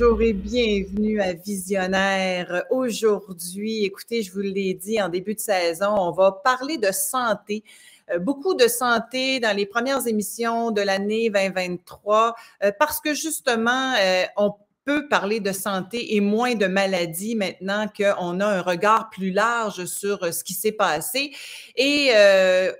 bonjour et bienvenue à Visionnaire. Aujourd'hui, écoutez, je vous l'ai dit en début de saison, on va parler de santé. Beaucoup de santé dans les premières émissions de l'année 2023 parce que justement, on peut parler de santé et moins de maladies maintenant qu'on a un regard plus large sur ce qui s'est passé. Et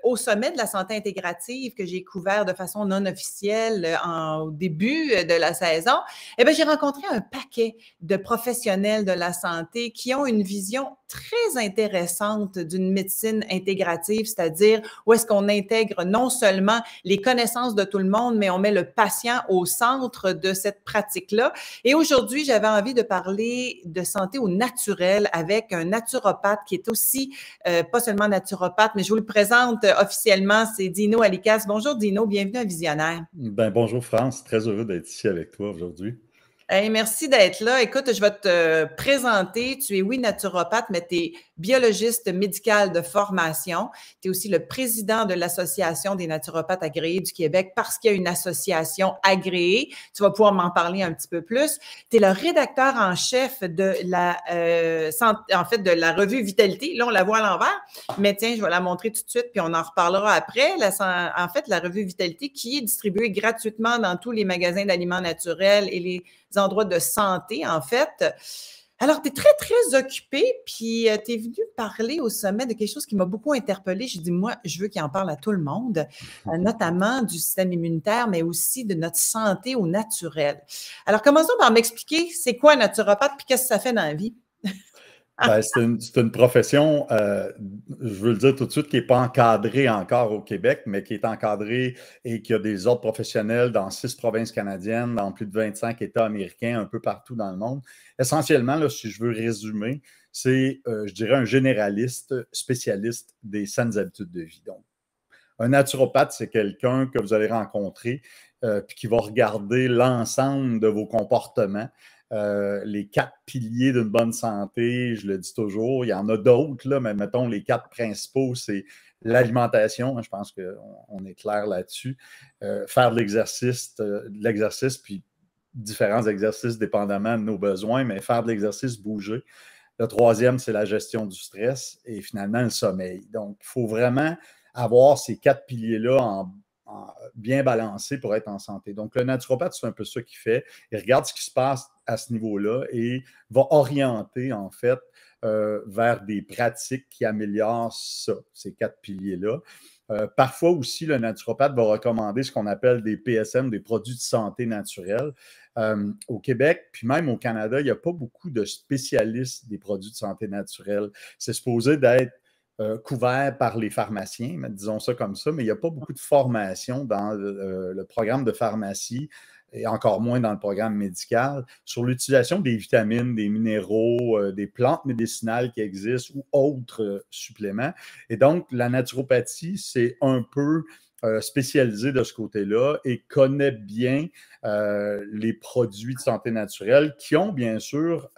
au sommet de la santé intégrative que j'ai couvert de façon non officielle au début de la saison, eh bien, j'ai rencontré un paquet de professionnels de la santé qui ont une vision très intéressante d'une médecine intégrative, c'est-à-dire où est-ce qu'on intègre non seulement les connaissances de tout le monde, mais on met le patient au centre de cette pratique-là. Et aujourd'hui, j'avais envie de parler de santé au naturel avec un naturopathe qui est aussi, pas seulement naturopathe, mais je vous le présente officiellement, c'est Dino Alicas. Bonjour Dino, bienvenue à Visionnaire. Ben, bonjour France, très heureux d'être ici avec toi aujourd'hui. Hey, merci d'être là. Écoute, je vais te présenter. Tu es, oui, naturopathe, mais tu es biologiste médical de formation. Tu es aussi le président de l'Association des naturopathes agréés du Québec parce qu'il y a une association agréée. Tu vas pouvoir m'en parler un petit peu plus. Tu es le rédacteur en chef de la, de la revue Vitalité. Là, on la voit à l'envers, mais tiens, je vais la montrer tout de suite, puis on en reparlera après. La revue Vitalité qui est distribuée gratuitement dans tous les magasins d'aliments naturels et les endroits de santé, en fait. Alors, tu es très, très occupé, puis tu es venu parler au sommet de quelque chose qui m'a beaucoup interpellée. J'ai dit, moi, je veux qu'il en parle à tout le monde, notamment du système immunitaire, mais aussi de notre santé au naturel. Alors, commençons par m'expliquer c'est quoi un naturopathe, puis qu'est-ce que ça fait dans la vie? Ben, c'est une profession, je veux le dire tout de suite, qui n'est pas encadrée encore au Québec, mais qui est encadrée et qui a des ordres professionnels dans 6 provinces canadiennes, dans plus de 25 États américains, un peu partout dans le monde. Essentiellement, là, si je veux résumer, c'est, je dirais, un généraliste spécialiste des saines habitudes de vie. Donc, un naturopathe, c'est quelqu'un que vous allez rencontrer puis qui va regarder l'ensemble de vos comportements. Les 4 piliers d'une bonne santé, je le dis toujours, il y en a d'autres, là, mais mettons les 4 principaux, c'est l'alimentation, je pense qu'on est clair là-dessus, faire de l'exercice, puis différents exercices dépendamment de nos besoins, mais faire de l'exercice, bouger. Le troisième, c'est la gestion du stress et finalement le sommeil. Donc, il faut vraiment avoir ces 4 piliers-là bien balancés pour être en santé. Donc, le naturopathe, c'est un peu ça qu'il fait. Il regarde ce qui se passe à ce niveau-là et va orienter, en fait, vers des pratiques qui améliorent ça, ces 4 piliers-là. Parfois aussi, le naturopathe va recommander ce qu'on appelle des PSM, des produits de santé naturels. Au Québec, puis même au Canada, il n'y a pas beaucoup de spécialistes des produits de santé naturelle. C'est supposé d'être couvert par les pharmaciens, disons ça comme ça, mais il n'y a pas beaucoup de formation dans le programme de pharmacie et encore moins dans le programme médical sur l'utilisation des vitamines, des minéraux, des plantes médicinales qui existent ou autres suppléments. Et donc, la naturopathie, c'est un peu spécialisé de ce côté-là et connaît bien les produits de santé naturelle qui ont bien sûr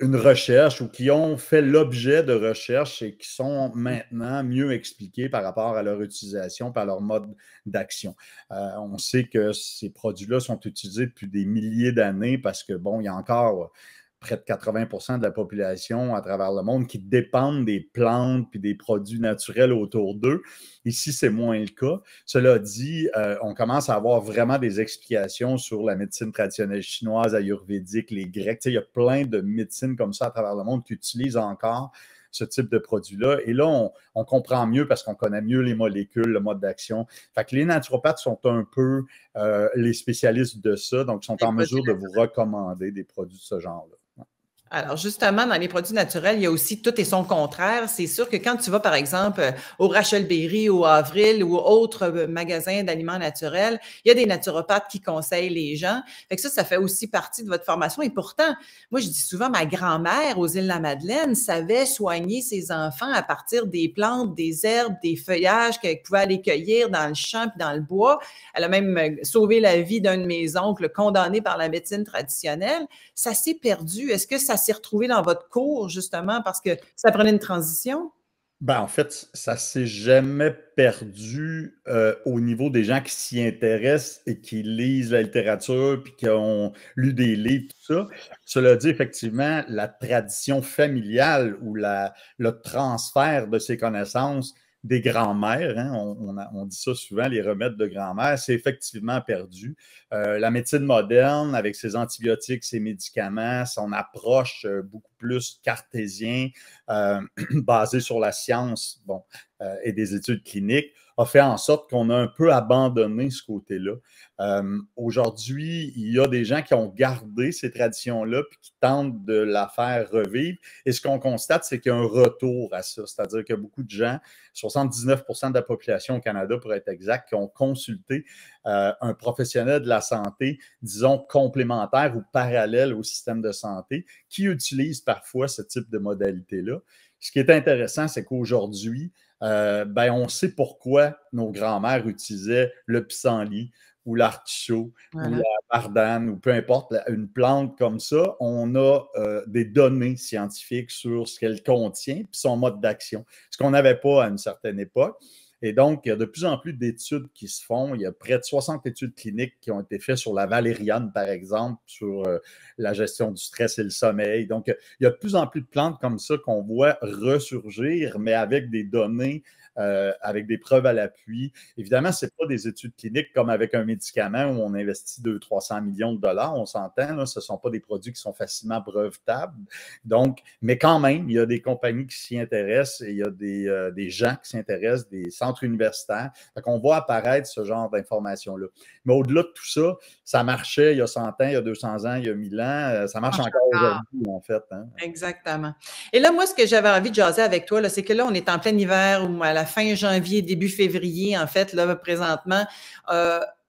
une recherche ou qui ont fait l'objet de recherche et qui sont maintenant mieux expliqués par rapport à leur utilisation, par leur mode d'action. On sait que ces produits-là sont utilisés depuis des milliers d'années parce que, bon, il y a encore près de 80% de la population à travers le monde qui dépendent des plantes puis des produits naturels autour d'eux. Ici, c'est moins le cas. Cela dit, on commence à avoir vraiment des explications sur la médecine traditionnelle chinoise, ayurvédique, les Grecs. Il y a plein de médecines comme ça à travers le monde qui utilisent encore ce type de produit-là. Et là, on comprend mieux parce qu'on connaît mieux les molécules, le mode d'action. Fait que les naturopathes sont un peu les spécialistes de ça, donc sont en mesure de vous recommander des produits de ce genre-là. Alors, justement, dans les produits naturels, il y a aussi tout et son contraire. C'est sûr que quand tu vas, par exemple, au Rachel Berry ou à Avril ou autres magasins d'aliments naturels, il y a des naturopathes qui conseillent les gens. Fait que ça fait aussi partie de votre formation. Et pourtant, moi, je dis souvent, ma grand-mère aux Îles-de-la-Madeleine savait soigner ses enfants à partir des plantes, des herbes, des feuillages qu'elle pouvait aller cueillir dans le champ puis dans le bois. Elle a même sauvé la vie d'un de mes oncles condamné par la médecine traditionnelle. Ça s'est perdu. Est-ce que ça s'est retrouvé dans votre cours, justement, parce que ça prenait une transition? Ben, en fait, ça ne s'est jamais perdu au niveau des gens qui s'y intéressent et qui lisent la littérature puis qui ont lu des livres, tout ça. Cela dit, effectivement, la tradition familiale ou le transfert de ces connaissances des grands-mères, hein, on dit ça souvent, les remèdes de grand-mère, c'est effectivement perdu. La médecine moderne, avec ses antibiotiques, ses médicaments, son approche beaucoup plus cartésien, basée sur la science, bon, et des études cliniques, a fait en sorte qu'on a un peu abandonné ce côté-là. Aujourd'hui, il y a des gens qui ont gardé ces traditions-là puis qui tentent de la faire revivre. Et ce qu'on constate, c'est qu'il y a un retour à ça. C'est-à-dire que beaucoup de gens, 79% de la population au Canada, pour être exact, qui ont consulté un professionnel de la santé, disons, complémentaire ou parallèle au système de santé, qui utilise parfois ce type de modalité-là. Ce qui est intéressant, c'est qu'aujourd'hui, on sait pourquoi nos grands-mères utilisaient le pissenlit ou l'artichaut ou la bardane ou peu importe, une plante comme ça. On a des données scientifiques sur ce qu'elle contient et son mode d'action, ce qu'on n'avait pas à une certaine époque. Et donc, il y a de plus en plus d'études qui se font. Il y a près de 60 études cliniques qui ont été faites sur la valériane, par exemple, sur la gestion du stress et le sommeil. Donc, il y a de plus en plus de plantes comme ça qu'on voit ressurgir, mais avec des données, avec des preuves à l'appui. Évidemment, ce n'est pas des études cliniques comme avec un médicament où on investit 200-300 millions de dollars, on s'entend, là, ce ne sont pas des produits qui sont facilement brevetables. Donc, mais quand même, il y a des compagnies qui s'y intéressent et il y a des gens qui s'y intéressent, des centres universitaires. Fait qu'on voit apparaître ce genre d'informations-là. Mais au-delà de tout ça, ça marchait il y a 100 ans, il y a 200 ans, il y a 1000 ans. Ça marche encore aujourd'hui, en fait. Hein? Exactement. Et là, moi, ce que j'avais envie de jaser avec toi, c'est que là, on est en plein hiver ou à la fin janvier, début février, en fait, là, présentement.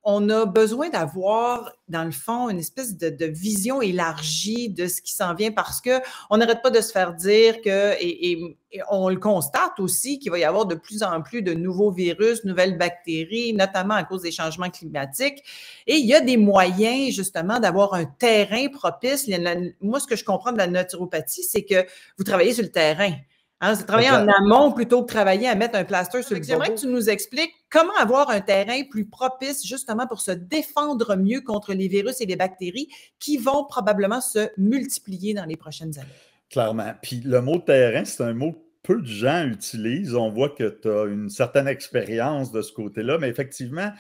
On a besoin d'avoir, dans le fond, une espèce de vision élargie de ce qui s'en vient parce qu'on n'arrête pas de se faire dire que, et on le constate aussi, qu'il va y avoir de plus en plus de nouveaux virus, nouvelles bactéries, notamment à cause des changements climatiques. Et il y a des moyens, justement, d'avoir un terrain propice. Moi, ce que je comprends de la naturopathie, c'est que vous travaillez sur le terrain. Hein, c'est travailler en amont plutôt que travailler à mettre un plaster sur le bobo. J'aimerais que tu nous expliques comment avoir un terrain plus propice justement pour se défendre mieux contre les virus et les bactéries qui vont probablement se multiplier dans les prochaines années. Clairement. Puis le mot terrain, c'est un mot que peu de gens utilisent. On voit que tu as une certaine expérience de ce côté-là, mais effectivement,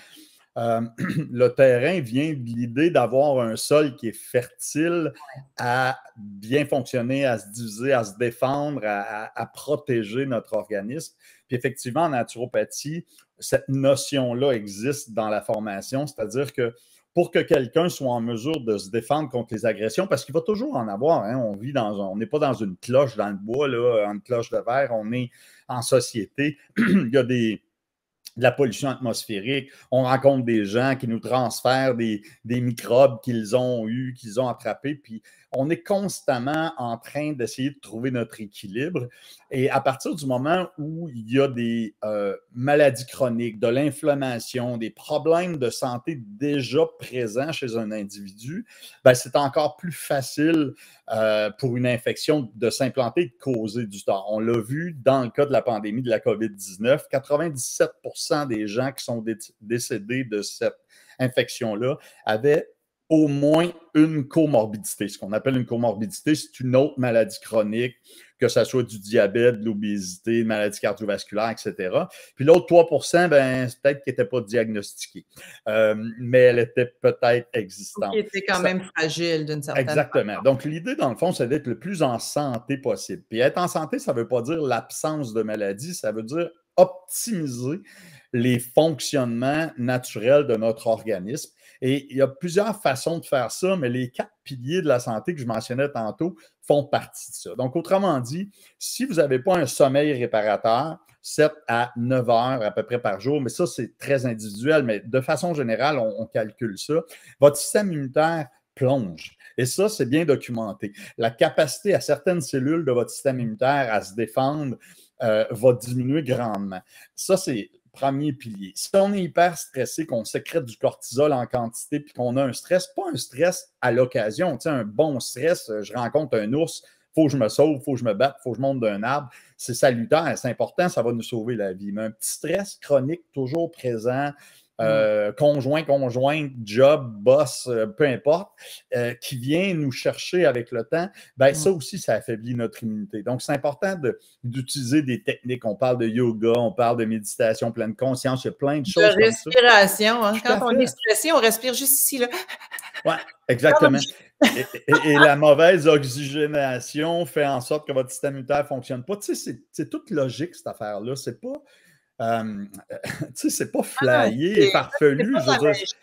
le terrain vient de l'idée d'avoir un sol qui est fertile à bien fonctionner, à se diviser, à se défendre, à protéger notre organisme. Puis effectivement, en naturopathie, cette notion-là existe dans la formation, c'est-à-dire que pour que quelqu'un soit en mesure de se défendre contre les agressions, parce qu'il va toujours en avoir, hein, on n'est pas dans une cloche dans le bois, là, une cloche de verre, on est en société. Il y a de la pollution atmosphérique, on rencontre des gens qui nous transfèrent des microbes qu'ils ont eus, qu'ils ont attrapés, puis on est constamment en train d'essayer de trouver notre équilibre. Et à partir du moment où il y a des maladies chroniques, de l'inflammation, des problèmes de santé déjà présents chez un individu, ben c'est encore plus facile pour une infection de s'implanter et de causer du tort. On l'a vu dans le cas de la pandémie de la COVID-19, 97% des gens qui sont décédés de cette infection-là avaient au moins une comorbidité. Ce qu'on appelle une comorbidité, c'est une autre maladie chronique, que ce soit du diabète, de l'obésité, une maladie cardiovasculaire, etc. Puis l'autre 3%, ben, c'est peut-être qu'elle n'était pas diagnostiquée, mais elle était peut-être existante. Qui était quand même fragile d'une certaine façon. Exactement. Donc, l'idée, dans le fond, c'est d'être le plus en santé possible. Puis être en santé, ça ne veut pas dire l'absence de maladie, ça veut dire optimiser les fonctionnements naturels de notre organisme. Et il y a plusieurs façons de faire ça, mais les 4 piliers de la santé que je mentionnais tantôt font partie de ça. Donc, autrement dit, si vous n'avez pas un sommeil réparateur, 7 à 9 heures à peu près par jour, mais ça, c'est très individuel, mais de façon générale, on calcule ça, votre système immunitaire plonge. Et ça, c'est bien documenté. La capacité à certaines cellules de votre système immunitaire à se défendre va diminuer grandement. Ça, c'est premier pilier. Si on est hyper stressé, qu'on sécrète du cortisol en quantité puis qu'on a un stress, pas un stress à l'occasion, tu sais, un bon stress, je rencontre un ours, faut que je me sauve, il faut que je me batte, il faut que je monte d'un arbre. C'est salutaire, c'est important, ça va nous sauver la vie. Mais un petit stress chronique toujours présent, conjoint, conjointe, job, boss, peu importe, qui vient nous chercher avec le temps, ben ça aussi, ça affaiblit notre immunité. Donc, c'est important d'utiliser des techniques. On parle de yoga, on parle de méditation pleine conscience, il y a plein de choses comme ça. De respiration. Hein. Quand on est stressé, on respire juste ici. Là. Oui, exactement. Et la mauvaise oxygénation fait en sorte que votre système immunitaire ne fonctionne pas. Tu sais, c'est toute logique, cette affaire-là. C'est pas... c'est pas flyé et farfelu.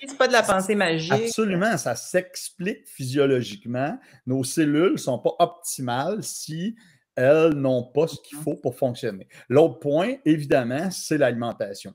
C'est pas de la pensée magique. Absolument, ça s'explique physiologiquement. Nos cellules ne sont pas optimales si elles n'ont pas ce qu'il faut pour fonctionner. L'autre point, évidemment, c'est l'alimentation.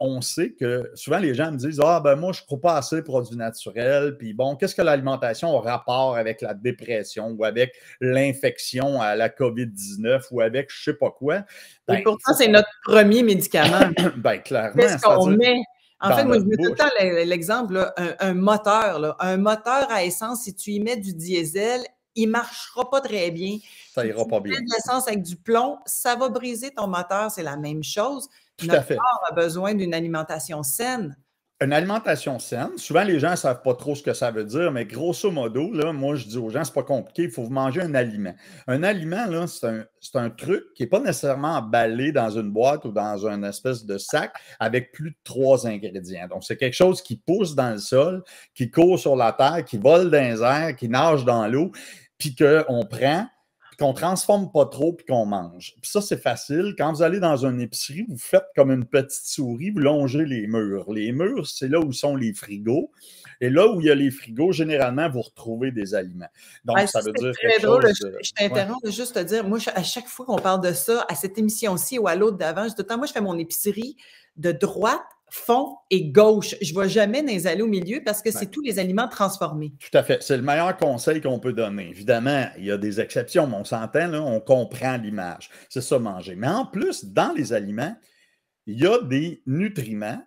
On sait que souvent les gens me disent « Ah, ben moi, je ne crois pas assez aux produits naturels. » Puis bon, qu'est-ce que l'alimentation a rapport avec la dépression ou avec l'infection à la COVID-19 ou avec je ne sais pas quoi? Ben, et pourtant, c'est notre premier médicament. Ben, clairement. Qu'est-ce qu'on met? En fait, moi, je mets tout le temps l'exemple, un moteur à essence, si tu y mets du diesel, il ne marchera pas très bien. Ça ira pas bien. Si tu mets de l'essence avec du plomb, ça va briser ton moteur, c'est la même chose. Tout à fait. Notre corps a besoin d'une alimentation saine. Une alimentation saine, souvent les gens ne savent pas trop ce que ça veut dire, mais grosso modo, là, moi je dis aux gens, c'est pas compliqué, il faut vous manger un aliment. Un aliment, là, c'est un truc qui n'est pas nécessairement emballé dans une boîte ou dans une espèce de sac avec plus de 3 ingrédients. Donc, c'est quelque chose qui pousse dans le sol, qui court sur la terre, qui vole dans les airs, qui nage dans l'eau, puis qu'on prend, qu'on ne transforme pas trop puis qu'on mange. Puis ça, c'est facile. Quand vous allez dans une épicerie, vous faites comme une petite souris, vous longez les murs. Les murs, c'est là où sont les frigos. Et là où il y a les frigos, généralement, vous retrouvez des aliments. Donc, ça veut dire quelque chose de... Je t'interromps de juste te dire, moi, à chaque fois qu'on parle de ça, à cette émission-ci ou à l'autre d'avant, je dis tout le temps, moi, je fais mon épicerie de droite, fond et gauche. Je ne vais jamais dans les allées au milieu parce que c'est tous les aliments transformés. Tout à fait. C'est le meilleur conseil qu'on peut donner. Évidemment, il y a des exceptions, mais on s'entend, là, on comprend l'image. C'est ça, manger. Mais en plus, dans les aliments, il y a des nutriments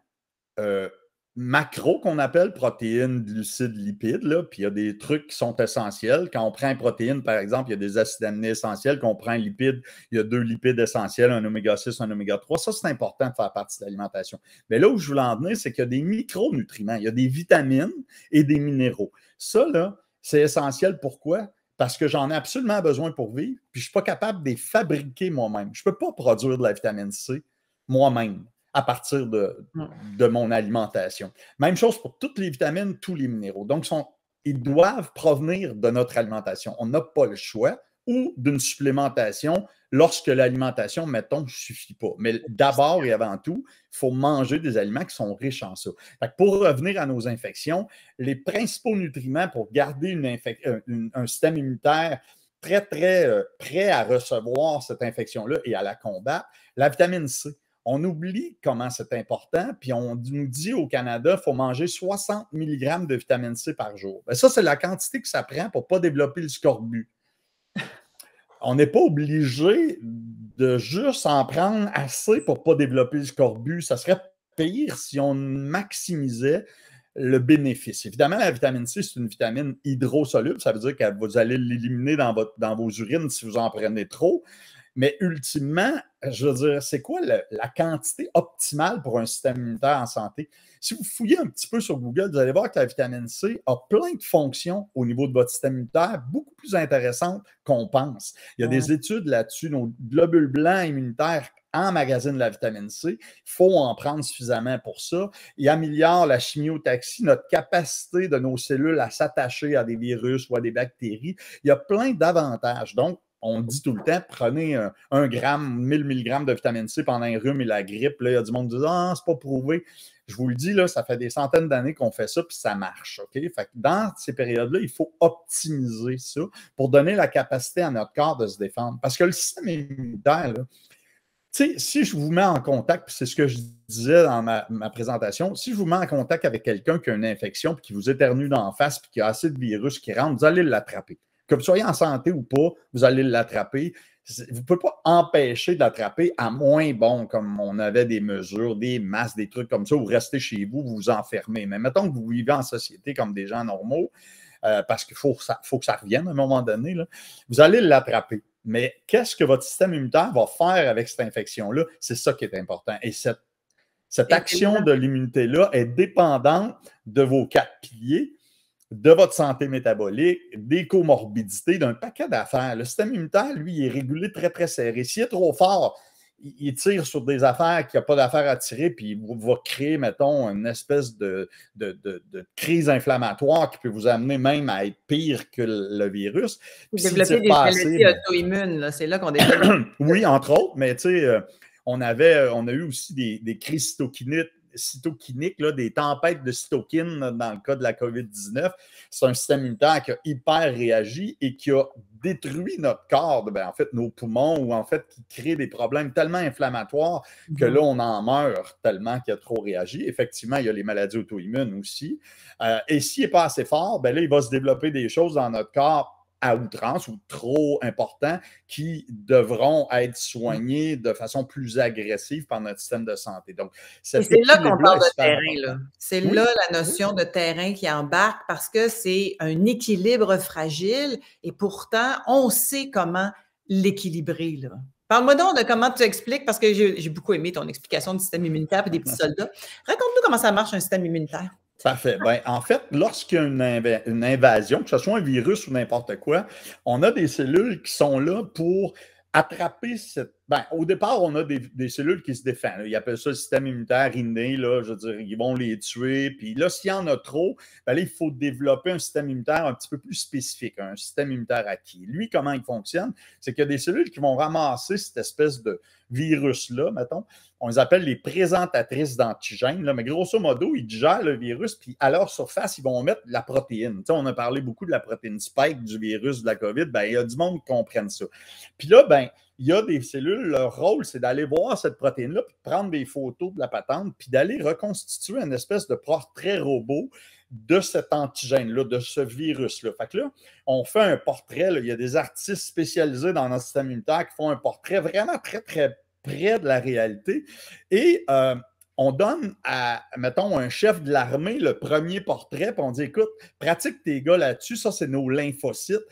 macro qu'on appelle protéines, glucides, lipides, là, puis il y a des trucs qui sont essentiels. Quand on prend une protéine, par exemple, il y a des acides aminés essentiels. Quand on prend un lipide, il y a 2 lipides essentiels, un oméga 6, un oméga 3. Ça, c'est important de faire partie de l'alimentation. Mais là où je voulais en venir, c'est qu'il y a des micronutriments. Il y a des vitamines et des minéraux. Ça, là, c'est essentiel. Pourquoi? Parce que j'en ai absolument besoin pour vivre, puis je ne suis pas capable de les fabriquer moi-même. Je ne peux pas produire de la vitamine C moi-même à partir de mon alimentation. Même chose pour toutes les vitamines, tous les minéraux. Donc, ils doivent provenir de notre alimentation. On n'a pas le choix ou d'une supplémentation lorsque l'alimentation, mettons, ne suffit pas. Mais d'abord et avant tout, il faut manger des aliments qui sont riches en ça. Pour revenir à nos infections, les principaux nutriments pour garder un système immunitaire très, très prêt à recevoir cette infection-là et à la combattre, la vitamine C. On oublie comment c'est important, puis on nous dit au Canada, il faut manger 60 mg de vitamine C par jour. Bien, ça, c'est la quantité que ça prend pour ne pas développer le scorbut. On n'est pas obligé de juste en prendre assez pour ne pas développer le scorbut. Ça serait pire si on maximisait le bénéfice. Évidemment, la vitamine C, c'est une vitamine hydrosoluble. Ça veut dire que vous allez l'éliminer dans vos urines si vous en prenez trop. Mais ultimement, je veux dire, c'est quoi la quantité optimale pour un système immunitaire en santé? Si vous fouillez un petit peu sur Google, vous allez voir que la vitamine C a plein de fonctions au niveau de votre système immunitaire, beaucoup plus intéressantes qu'on pense. Il y a des études là-dessus. Nos globules blancs immunitaires emmagasinent la vitamine C. Il faut en prendre suffisamment pour ça. Il améliore la chimiotaxie, notre capacité de nos cellules à s'attacher à des virus ou à des bactéries. Il y a plein d'avantages. Donc, on dit tout le temps, prenez 1 gramme, 1000 mg de vitamine C pendant un rhume et la grippe. Là, il y a du monde qui dit « Ah, c'est pas prouvé ». Je vous le dis, là, ça fait des centaines d'années qu'on fait ça, puis ça marche. Okay? Fait que dans ces périodes-là, il faut optimiser ça pour donner la capacité à notre corps de se défendre. Parce que le système immunitaire, là, si je vous mets en contact, puis c'est ce que je disais dans ma présentation, si je vous mets en contact avec quelqu'un qui a une infection, puis qui vous éternue d'en face, puis qui a assez de virus qui rentrent, vous allez l'attraper. Que vous soyez en santé ou pas, vous allez l'attraper. Vous ne pouvez pas empêcher de l'attraper à moins bon, comme on avait des mesures, des masques, des trucs comme ça, vous restez chez vous, vous vous enfermez. Mais mettons que vous vivez en société comme des gens normaux, parce qu'il faut que ça revienne à un moment donné, là, vous allez l'attraper. Mais qu'est-ce que votre système immunitaire va faire avec cette infection-là? C'est ça qui est important. Et cette action de l'immunité-là est dépendante de vos 4 piliers, de votre santé métabolique, des comorbidités, d'un paquet d'affaires. Le système immunitaire, lui, il est régulé très, très serré. S'il est trop fort, il tire sur des affaires qu'il n'y a pas d'affaires à tirer, puis il va créer, mettons, une espèce de crise inflammatoire qui peut vous amener même à être pire que le virus. Puis développer des maladies auto-immunes, c'est là qu'on développe. Oui, entre autres, mais tu sais, on a eu aussi des crises cytokiniques, là, des tempêtes de cytokines là, dans le cas de la COVID-19. C'est un système immunitaire qui a hyper réagi et qui a détruit notre corps, en fait, nos poumons, ou en fait, qui crée des problèmes tellement inflammatoires que là, on en meurt tellement qu'il a trop réagi. Effectivement, il y a les maladies auto-immunes aussi. Et s'il n'est pas assez fort, là, il va se développer des choses dans notre corps à outrance ou trop importants qui devront être soignés de façon plus agressive par notre système de santé. Donc, c'est là qu'on parle de terrain. C'est là la notion de terrain qui embarque parce que c'est un équilibre fragile et pourtant, on sait comment l'équilibrer. Parle-moi donc de comment tu expliques, parce que j'ai beaucoup aimé ton explication du système immunitaire et des petits soldats. Raconte-nous comment ça marche un système immunitaire. Parfait. En fait, lorsqu'il y a une invasion, que ce soit un virus ou n'importe quoi, on a des cellules qui sont là pour attraper cette... au départ, on a des cellules qui se défendent. Ils appellent ça le système immunitaire inné. Là, je veux dire, ils vont les tuer. Puis là, s'il y en a trop, là, il faut développer un système immunitaire un petit peu plus spécifique, un système immunitaire acquis. Lui, comment il fonctionne? C'est qu'il y a des cellules qui vont ramasser cette espèce de virus-là, mettons. On les appelle les présentatrices d'antigènes. Mais grosso modo, ils digèrent le virus, puis à leur surface, ils vont mettre de la protéine. Tu sais, on a parlé beaucoup de la protéine spike du virus de la COVID. Il y a du monde qui comprenne ça. Puis là, il y a des cellules, leur rôle, c'est d'aller voir cette protéine-là, puis de prendre des photos de la patente, puis d'aller reconstituer une espèce de portrait robot de cet antigène-là, de ce virus-là. Fait que là, on fait un portrait. Là, il y a des artistes spécialisés dans notre système immunitaire qui font un portrait vraiment très, très près de la réalité. Et on donne à, mettons, un chef de l'armée le premier portrait, puis on dit, écoute, pratique tes gars là-dessus, ça, c'est nos lymphocytes.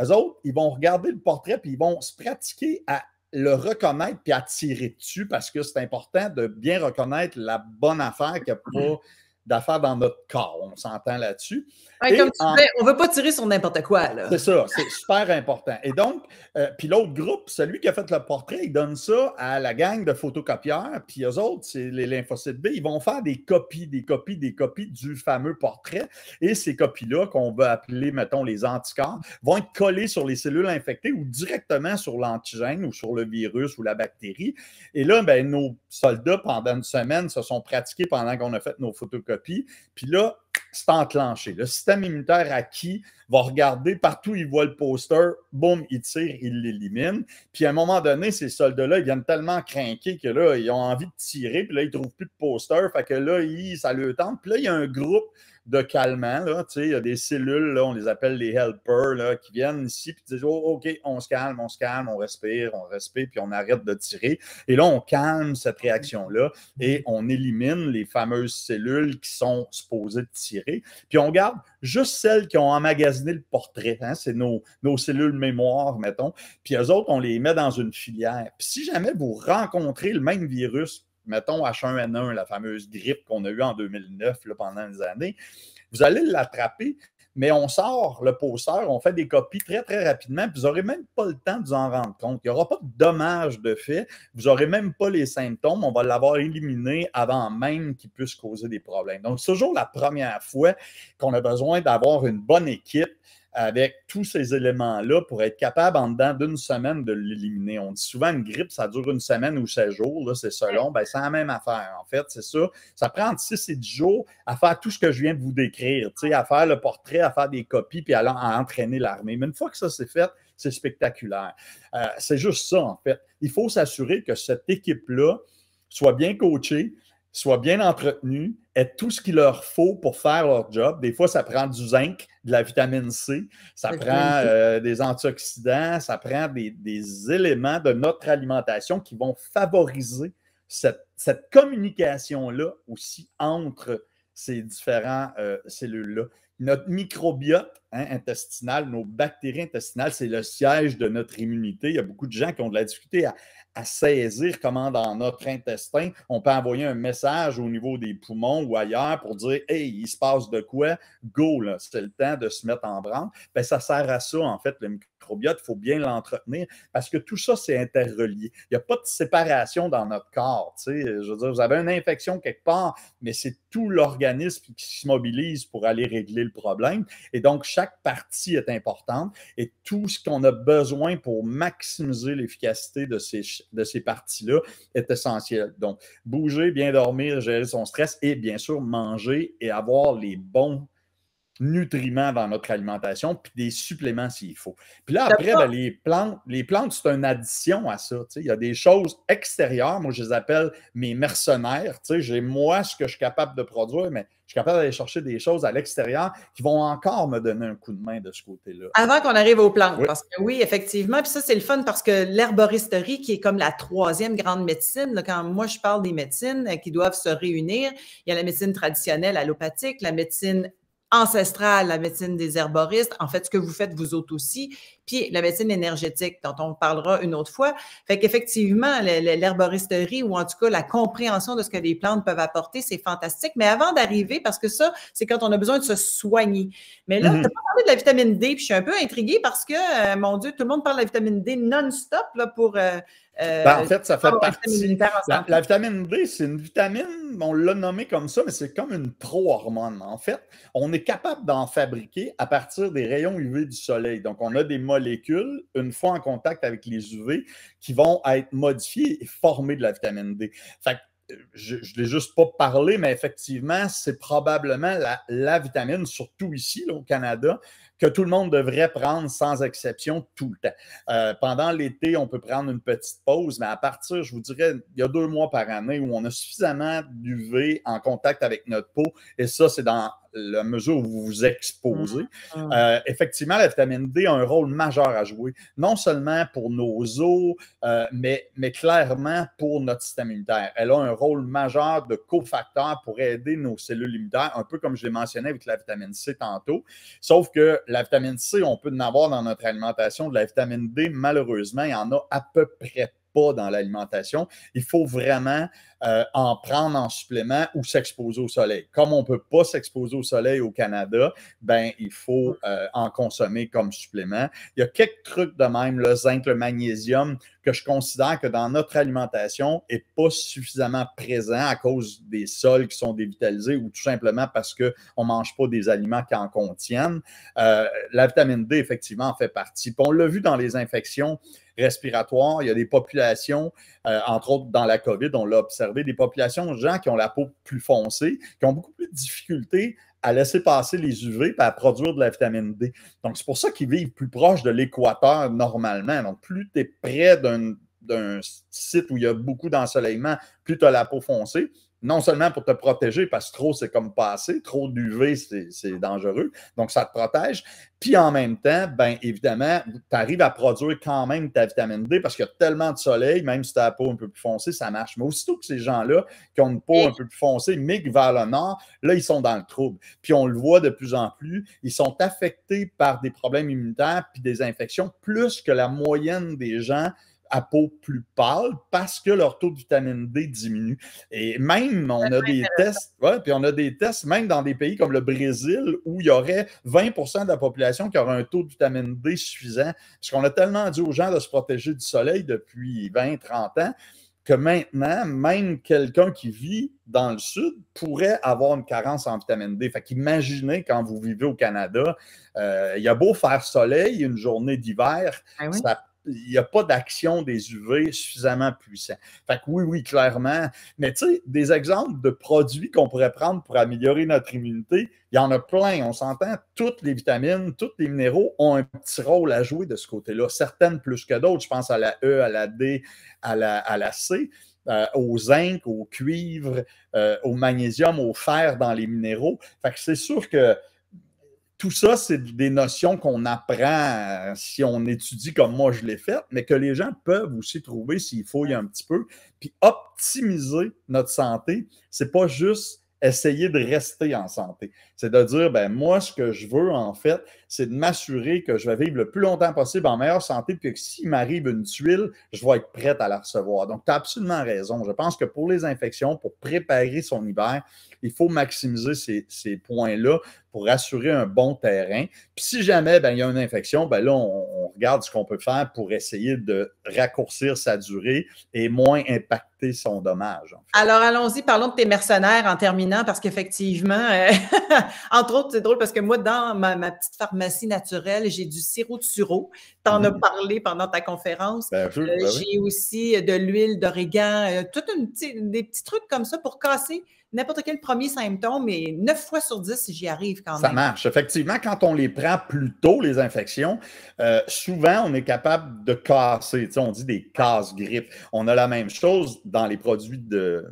Eux autres, ils vont regarder le portrait, puis ils vont se pratiquer à le reconnaître puis à tirer dessus, parce que c'est important de bien reconnaître la bonne affaire qu'il n'y a pas d'affaires dans notre corps. On s'entend là-dessus. Ouais, comme tu disais, on ne veut pas tirer sur n'importe quoi. C'est ça, c'est super important. Et donc, puis l'autre groupe, celui qui a fait le portrait, il donne ça à la gang de photocopieurs, puis eux autres, c'est les lymphocytes B, ils vont faire des copies du fameux portrait. Et ces copies-là, qu'on va appeler, mettons, les anticorps, vont être collées sur les cellules infectées ou directement sur l'antigène ou sur le virus ou la bactérie. Et là, nos soldats, pendant une semaine, se sont pratiqués pendant qu'on a fait nos photocopies. Puis là, c'est enclenché. Le système immunitaire acquis va regarder partout où il voit le poster, boum, il tire, il l'élimine. Puis à un moment donné, ces soldats-là, ils viennent tellement craquer que là, ils ont envie de tirer, puis là, ils ne trouvent plus de poster. Fait que là, ça le tente. Puis là, il y a un groupe de calmants, là, tu sais, il y a des cellules, là, on les appelle les helpers, là, qui viennent ici, puis disent, oh, OK, on se calme, on respire, puis on arrête de tirer. Et là, on calme cette réaction-là et on élimine les fameuses cellules qui sont supposées tirer. Puis on garde juste celles qui ont emmagasiné le portrait. Hein? C'est nos cellules mémoire, mettons. Puis eux autres, on les met dans une filière. Puis si jamais vous rencontrez le même virus, mettons H1N1, la fameuse grippe qu'on a eue en 2009 là, pendant des années, vous allez l'attraper, mais on sort le poster, on fait des copies très, très rapidement, puis vous n'aurez même pas le temps de vous en rendre compte. Il n'y aura pas de dommage de fait, vous n'aurez même pas les symptômes, on va l'avoir éliminé avant même qu'il puisse causer des problèmes. Donc, c'est toujours la première fois qu'on a besoin d'avoir une bonne équipe avec tous ces éléments-là pour être capable, en dedans d'une semaine, de l'éliminer. On dit souvent une grippe, ça dure une semaine ou 7 jours, là, c'est selon. C'est la même affaire, en fait, c'est ça. Ça prend entre 6 et 10 jours à faire tout ce que je viens de vous décrire, à faire le portrait, à faire des copies, puis à entraîner l'armée. Mais une fois que ça c'est fait, c'est spectaculaire. C'est juste ça, en fait. Il faut s'assurer que cette équipe-là soit bien coachée, soit bien entretenus, aient tout ce qu'il leur faut pour faire leur job. Des fois, ça prend du zinc, de la vitamine C, ça prend des antioxydants, ça prend des éléments de notre alimentation qui vont favoriser cette communication-là aussi entre ces différents cellules-là. Notre microbiote intestinales, nos bactéries intestinales, c'est le siège de notre immunité. Il y a beaucoup de gens qui ont de la difficulté à saisir comment dans notre intestin, on peut envoyer un message au niveau des poumons ou ailleurs pour dire « Hey, il se passe de quoi? Go, là, c'est le temps de se mettre en branle. » Bien, ça sert à ça, en fait, le microbiote. Il faut bien l'entretenir parce que tout ça, c'est interrelié. Il n'y a pas de séparation dans notre corps. Tu sais. Je veux dire, vous avez une infection quelque part, mais c'est tout l'organisme qui se mobilise pour aller régler le problème. Et donc, chaque partie est importante et tout ce qu'on a besoin pour maximiser l'efficacité de ces parties-là est essentiel. Donc, bouger, bien dormir, gérer son stress et bien sûr manger et avoir les bons nutriments dans notre alimentation, puis des suppléments s'il faut. Puis là, après, ben, les plantes, c'est une addition à ça. Il y a des choses extérieures, moi je les appelle mes mercenaires. J'ai moi ce que je suis capable de produire, mais je suis capable d'aller chercher des choses à l'extérieur qui vont encore me donner un coup de main de ce côté-là. Avant qu'on arrive aux plantes, parce que oui, effectivement, puis ça, c'est le fun parce que l'herboristerie, qui est comme la troisième grande médecine, là, quand moi je parle des médecines qui doivent se réunir, il y a la médecine traditionnelle allopathique, la médecine ancestrale, la médecine des herboristes, en fait, ce que vous faites vous autres aussi, puis la médecine énergétique, dont on parlera une autre fois. Fait qu'effectivement, l'herboristerie, ou en tout cas la compréhension de ce que les plantes peuvent apporter, c'est fantastique. Mais avant d'arriver, parce que ça, c'est quand on a besoin de se soigner. Mais là, tu as pas parlé de la vitamine D, puis je suis un peu intriguée parce que, mon Dieu, tout le monde parle de la vitamine D non-stop là, pour... en fait, ça fait partie. La vitamine D, c'est une vitamine, on l'a nommée comme ça, mais c'est comme une pro-hormone. En fait, on est capable d'en fabriquer à partir des rayons UV du soleil. Donc, on a des molécules, une fois en contact avec les UV, qui vont être modifiées et former de la vitamine D. Fait que, je ne l'ai juste pas parlé, mais effectivement, c'est probablement la vitamine, surtout ici, là, au Canada, que tout le monde devrait prendre sans exception tout le temps. Pendant l'été, on peut prendre une petite pause, mais à partir, je vous dirais, il y a 2 mois par année où on a suffisamment d'UV en contact avec notre peau, et ça, c'est dans la mesure où vous vous exposez. Effectivement, la vitamine D a un rôle majeur à jouer, non seulement pour nos os, mais clairement pour notre système immunitaire. Elle a un rôle majeur de cofacteur pour aider nos cellules immunitaires, un peu comme je l'ai mentionné avec la vitamine C tantôt, sauf que la vitamine C, on peut en avoir dans notre alimentation. De la vitamine D, malheureusement, il y en a à peu près pas dans l'alimentation. Il faut vraiment en prendre en supplément ou s'exposer au soleil. Comme on ne peut pas s'exposer au soleil au Canada, ben, il faut en consommer comme supplément. Il y a quelques trucs de même, le zinc, le magnésium, que je considère que dans notre alimentation n'est pas suffisamment présent à cause des sols qui sont dévitalisés ou tout simplement parce qu'on ne mange pas des aliments qui en contiennent. La vitamine D, effectivement, en fait partie. Puis on l'a vu dans les infections respiratoires. Il y a des populations, entre autres dans la COVID, on l'a observé, des populations de gens qui ont la peau plus foncée, qui ont beaucoup plus de difficultés à laisser passer les UV et à produire de la vitamine D. Donc, c'est pour ça qu'ils vivent plus proche de l'équateur normalement. Donc, plus tu es près d'un site où il y a beaucoup d'ensoleillement, plus tu as la peau foncée. Non seulement pour te protéger, parce que trop, c'est comme pas assez. Trop d'UV, c'est dangereux. Donc, ça te protège. Puis, en même temps, bien évidemment, tu arrives à produire quand même ta vitamine D parce qu'il y a tellement de soleil, même si tu as la peau un peu plus foncée, ça marche. Mais aussitôt que ces gens-là qui ont une peau un peu plus foncée migrent vers le nord, là, ils sont dans le trouble. Puis, on le voit de plus en plus, ils sont affectés par des problèmes immunitaires puis des infections plus que la moyenne des gens à peau plus pâle parce que leur taux de vitamine D diminue. Et même, on a des tests, puis on a des tests, même dans des pays comme le Brésil, où il y aurait 20% de la population qui aurait un taux de vitamine D suffisant, parce qu'on a tellement dit aux gens de se protéger du soleil depuis 20-30 ans, que maintenant, même quelqu'un qui vit dans le sud pourrait avoir une carence en vitamine D. Fait qu'imaginez quand vous vivez au Canada, il y a beau faire soleil, une journée d'hiver, il n'y a pas d'action des UV suffisamment puissant. Fait que oui, clairement. Mais tu sais, des exemples de produits qu'on pourrait prendre pour améliorer notre immunité, il y en a plein. On s'entend, toutes les vitamines, tous les minéraux ont un petit rôle à jouer de ce côté-là. Certaines plus que d'autres. Je pense à la E, à la D, à la C. Au zinc, au cuivre, au magnésium, au fer dans les minéraux. Fait que c'est sûr que tout ça, c'est des notions qu'on apprend si on étudie comme moi je l'ai fait, mais que les gens peuvent aussi trouver s'ils fouillent un petit peu. Puis optimiser notre santé, c'est pas juste essayer de rester en santé. C'est de dire, ben moi, ce que je veux, en fait, c'est de m'assurer que je vais vivre le plus longtemps possible en meilleure santé, puis que s'il m'arrive une tuile, je vais être prête à la recevoir. Donc, tu as absolument raison. Je pense que pour les infections, pour préparer son hiver, il faut maximiser ces points-là pour assurer un bon terrain. Puis si jamais il y a une infection, là, on regarde ce qu'on peut faire pour essayer de raccourcir sa durée et moins impacter son dommage. En fait. Alors, allons-y, parlons de tes mercenaires en terminant, parce qu'effectivement, entre autres, c'est drôle parce que moi, dans ma petite pharmacie naturelle, j'ai du sirop de sureau. Tu en as parlé pendant ta conférence. J'ai aussi de l'huile d'origan, des petits trucs comme ça pour casser n'importe quel premier symptôme, mais 9 fois sur 10, j'y arrive quand même. Ça marche. Effectivement, quand on les prend plus tôt, les infections, souvent, on est capable de casser. Tu sais, on dit des casse-grippes. On a la même chose dans les produits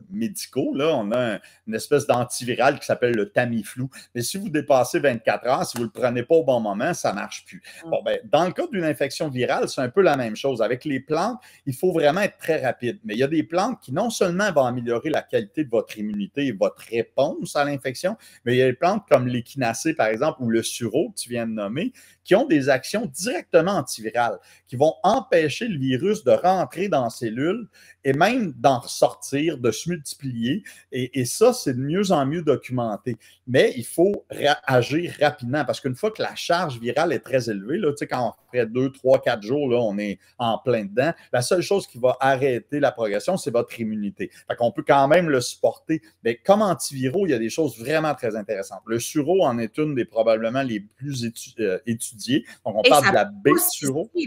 médicaux. Là, on a une espèce d'antiviral qui s'appelle le Tamiflu. Mais si vous dépassez 24 heures, si vous ne le prenez pas au bon moment, ça ne marche plus. Bon, dans le cas d'une infection virale, c'est un peu la même chose. Avec les plantes, il faut vraiment être très rapide. Mais il y a des plantes qui non seulement vont améliorer la qualité de votre immunité et votre réponse à l'infection, mais il y a des plantes comme l'échinacée, par exemple, ou le sureau que tu viens de nommer, qui ont des actions directement antivirales, qui vont empêcher le virus de rentrer dans la cellule et même d'en ressortir, de se multiplier. Et ça, c'est de mieux en mieux documenté. Mais il faut agir rapidement parce qu'une fois que la charge virale est très élevée, là, tu sais, quand on fait 2, 3, 4 jours, là, on est en plein dedans, la seule chose qui va arrêter la progression, c'est votre immunité. Fait qu'on peut quand même le supporter. Mais comme antiviraux, il y a des choses vraiment très intéressantes. Le sureau en est une des probablement les plus étudiées. Donc, on parle de la baie de sureau. Oui,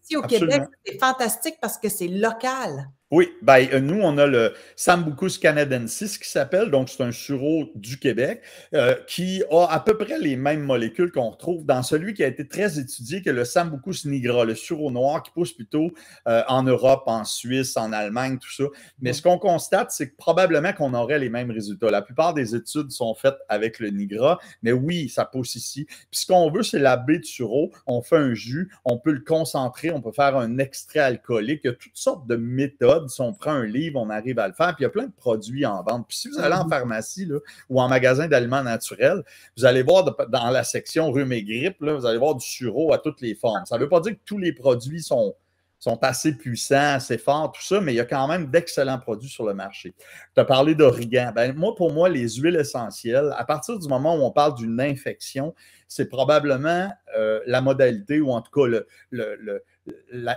ici au Québec, c'est fantastique parce que c'est local. Oui, nous, on a le Sambucus canadensis qui s'appelle, donc c'est un sureau du Québec qui a à peu près les mêmes molécules qu'on retrouve dans celui qui a été très étudié, que le Sambucus nigra, le sureau noir qui pousse plutôt en Europe, en Suisse, en Allemagne, tout ça. Mais ce qu'on constate, c'est que probablement qu'on aurait les mêmes résultats. La plupart des études sont faites avec le nigra, mais oui, ça pousse ici. Puis ce qu'on veut, c'est la baie de sureau. On fait un jus, on peut le concentrer, on peut faire un extrait alcoolique. Il y a toutes sortes de méthodes. Si on prend un livre, on arrive à le faire. Puis il y a plein de produits en vente. Puis si vous allez en pharmacie là, ou en magasin d'aliments naturels, vous allez voir dans la section rhume et grippe, là, vous allez voir du sureau à toutes les formes. Ça ne veut pas dire que tous les produits sont assez puissants, assez forts, tout ça, mais il y a quand même d'excellents produits sur le marché. Tu as parlé d'origan. Pour moi, les huiles essentielles, à partir du moment où on parle d'une infection, c'est probablement la modalité ou en tout cas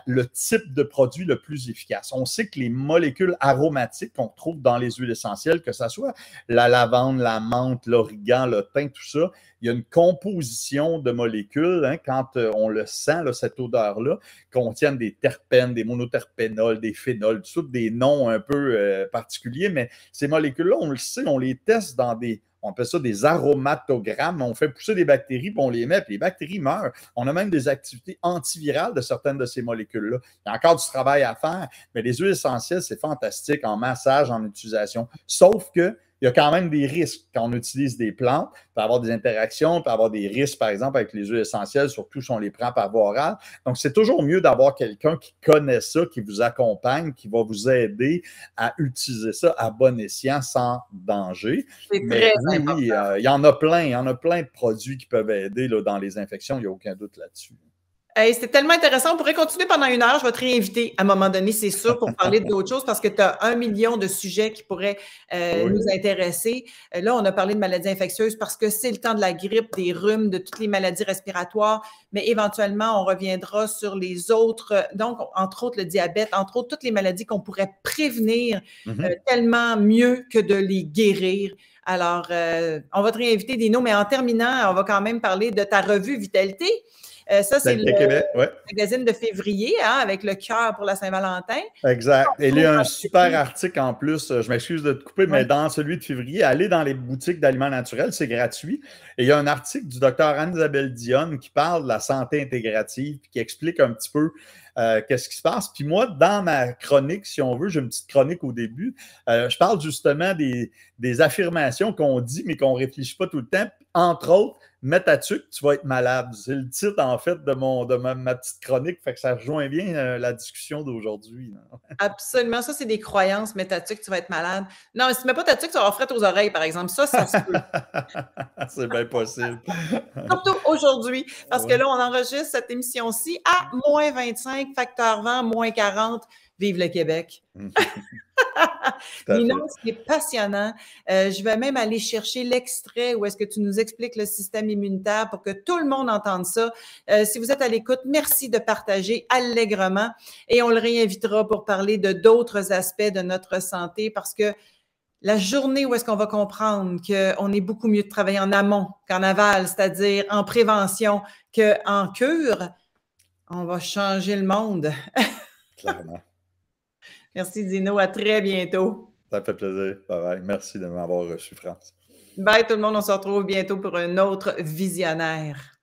le type de produit le plus efficace. On sait que les molécules aromatiques qu'on trouve dans les huiles essentielles, que ce soit la lavande, la menthe, l'origan, le thym, tout ça, il y a une composition de molécules, quand on le sent, là, cette odeur-là, contiennent des terpènes, des monoterpénols, des phénols, tout ça, des noms un peu particuliers, mais ces molécules-là, on le sait, on les teste dans on appelle ça des aromatogrammes. On fait pousser des bactéries, puis on les met, puis les bactéries meurent. On a même des activités antivirales de certaines de ces molécules-là. Il y a encore du travail à faire, mais les huiles essentielles, c'est fantastique en massage, en utilisation. Sauf que il y a quand même des risques quand on utilise des plantes. Il peut y avoir des interactions, il peut y avoir des risques, par exemple, avec les huiles essentielles, surtout si on les prend par voie orale. Donc, c'est toujours mieux d'avoir quelqu'un qui connaît ça, qui vous accompagne, qui va vous aider à utiliser ça à bon escient, sans danger. Mais oui, il y en a plein de produits qui peuvent aider là, dans les infections, il n'y a aucun doute là-dessus. Hey, c'est tellement intéressant. On pourrait continuer pendant 1 heure. Je vais te réinviter à un moment donné, c'est sûr, pour parler d'autres choses parce que tu as 1 million de sujets qui pourraient nous intéresser. Là, on a parlé de maladies infectieuses parce que c'est le temps de la grippe, des rhumes, de toutes les maladies respiratoires, mais éventuellement, on reviendra sur les autres, donc, entre autres, le diabète, entre autres, toutes les maladies qu'on pourrait prévenir tellement mieux que de les guérir. Alors, on va te réinviter, Dino, mais en terminant, on va quand même parler de ta revue Vitalité. Ça, c'est le magazine de février, avec le cœur pour la Saint-Valentin. Exact. Et il y a un super article en plus, je m'excuse de te couper, mais dans celui de février, allez dans les boutiques d'aliments naturels, c'est gratuit. Et il y a un article du docteur Anne-Isabelle Dionne qui parle de la santé intégrative, qui explique un petit peu qu'est-ce qui se passe. Puis moi, dans ma chronique, si on veut, j'ai une petite chronique au début, je parle justement des affirmations qu'on dit, mais qu'on ne réfléchit pas tout le temps. entre autres, mets ta tuque, tu vas être malade. C'est le titre, en fait, de ma petite chronique. Fait que ça rejoint bien la discussion d'aujourd'hui. Absolument. Ça, c'est des croyances. Mets ta tuque, tu vas être malade. Non, mais si tu mets pas ta tuque, tu vas avoir fret aux oreilles, par exemple. Ça se peut. C'est bien possible. Surtout aujourd'hui, parce que Ouais. là, on enregistre cette émission-ci à moins 25, facteur vent, moins 40. Vive le Québec! Tout à Nino, fait. c'est passionnant. Je vais même aller chercher l'extrait où est-ce que tu nous expliques le système immunitaire pour que tout le monde entende ça. Si vous êtes à l'écoute, merci de partager allègrement et on le réinvitera pour parler de d'autres aspects de notre santé parce que la journée où est-ce qu'on va comprendre qu'on est beaucoup mieux de travailler en amont qu'en aval, c'est-à-dire en prévention qu'en cure, on va changer le monde. Clairement. Merci Dino, à très bientôt. Ça me fait plaisir. Bye bye. Merci de m'avoir reçu, France. Bye tout le monde, on se retrouve bientôt pour un autre visionnaire.